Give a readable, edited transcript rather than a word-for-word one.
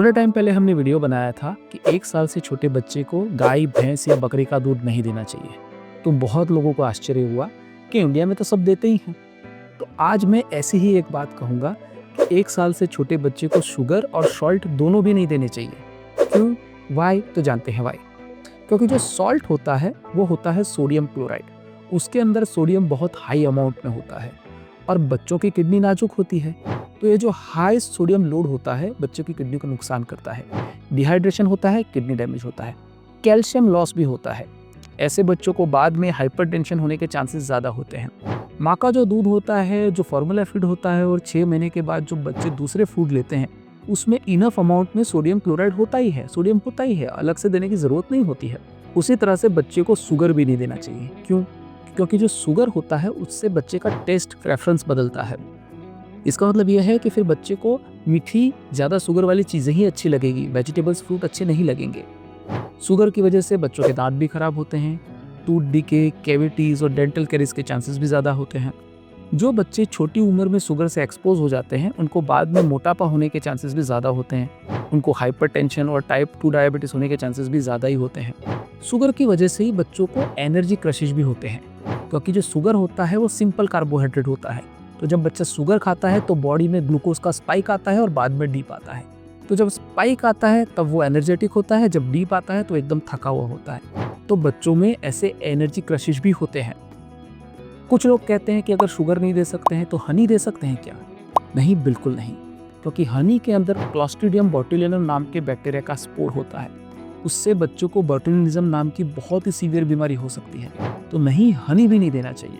थोड़े टाइम पहले हमने वीडियो बनाया था कि 1 साल से छोटे बच्चे को गाय, भैंस या बकरी का दूध नहीं देना चाहिए। तो बहुत लोगों को आश्चर्य हुआ कि इंडिया में तो सब देते ही हैं। तो आज मैं ऐसी ही एक बात कहूँगा कि 1 साल से छोटे बच्चे को शुगर और सॉल्ट दोनों भी नहीं देने चाहिए। क्यों? वाई? तो जानते हैं वाई। क्योंकि जो सॉल्ट होता है वो होता है सोडियम क्लोराइड। उसके अंदर सोडियम बहुत हाई अमाउंट में होता है और बच्चों की किडनी नाजुक होती है। तो ये जो हाई सोडियम लोड होता है बच्चों की किडनी को नुकसान करता है। डिहाइड्रेशन होता है, किडनी डैमेज होता है, कैल्शियम लॉस भी होता है। ऐसे बच्चों को बाद में हाइपरटेंशन होने के चांसेस ज़्यादा होते हैं। माँ का जो दूध होता है, जो फॉर्मूला फीड होता है और 6 महीने के बाद जो बच्चे दूसरे फूड लेते हैं उसमें इनफ अमाउंट में सोडियम क्लोराइड होता ही है, सोडियम होता ही है, अलग से देने की ज़रूरत नहीं होती है। उसी तरह से बच्चे को शुगर भी नहीं देना चाहिए। क्यों? क्योंकि जो शुगर होता है उससे बच्चे का टेस्ट प्रेफरेंस बदलता है। इसका मतलब यह है कि फिर बच्चे को मीठी ज़्यादा शुगर वाली चीज़ें ही अच्छी लगेगी, वेजिटेबल्स फ्रूट अच्छे नहीं लगेंगे। शुगर की वजह से बच्चों के दांत भी खराब होते हैं, टूथ डिके, कैविटीज़ और डेंटल कैरीज के चांसेस भी ज़्यादा होते हैं। जो बच्चे छोटी उम्र में शुगर से एक्सपोज हो जाते हैं उनको बाद में मोटापा होने के चांसेस भी ज़्यादा होते हैं। उनको हाइपरटेंशन और टाइप 2 डायबिटीज़ होने के चांसेस भी ज़्यादा ही होते हैं। शुगर की वजह से ही बच्चों को एनर्जी क्रशिश भी होते हैं, क्योंकि जो शुगर होता है वो सिंपल कार्बोहाइड्रेट होता है। तो जब बच्चा शुगर खाता है तो बॉडी में ग्लूकोज का स्पाइक आता है और बाद में डीप आता है। तो जब स्पाइक आता है तब वो एनर्जेटिक होता है, जब डीप आता है तो एकदम थका हुआ होता है। तो बच्चों में ऐसे एनर्जी क्रशिश भी होते हैं। कुछ लोग कहते हैं कि अगर शुगर नहीं दे सकते हैं तो हनी दे सकते हैं क्या? नहीं, बिल्कुल नहीं, क्योंकि हनी के अंदर क्लॉस्ट्रीडियम बोटुलिनम नाम के बैक्टीरिया का स्पोर होता है। उससे बच्चों को बोटुलिनिज्म नाम की बहुत ही सीवियर बीमारी हो सकती है। तो नहीं, हनी भी नहीं देना चाहिए।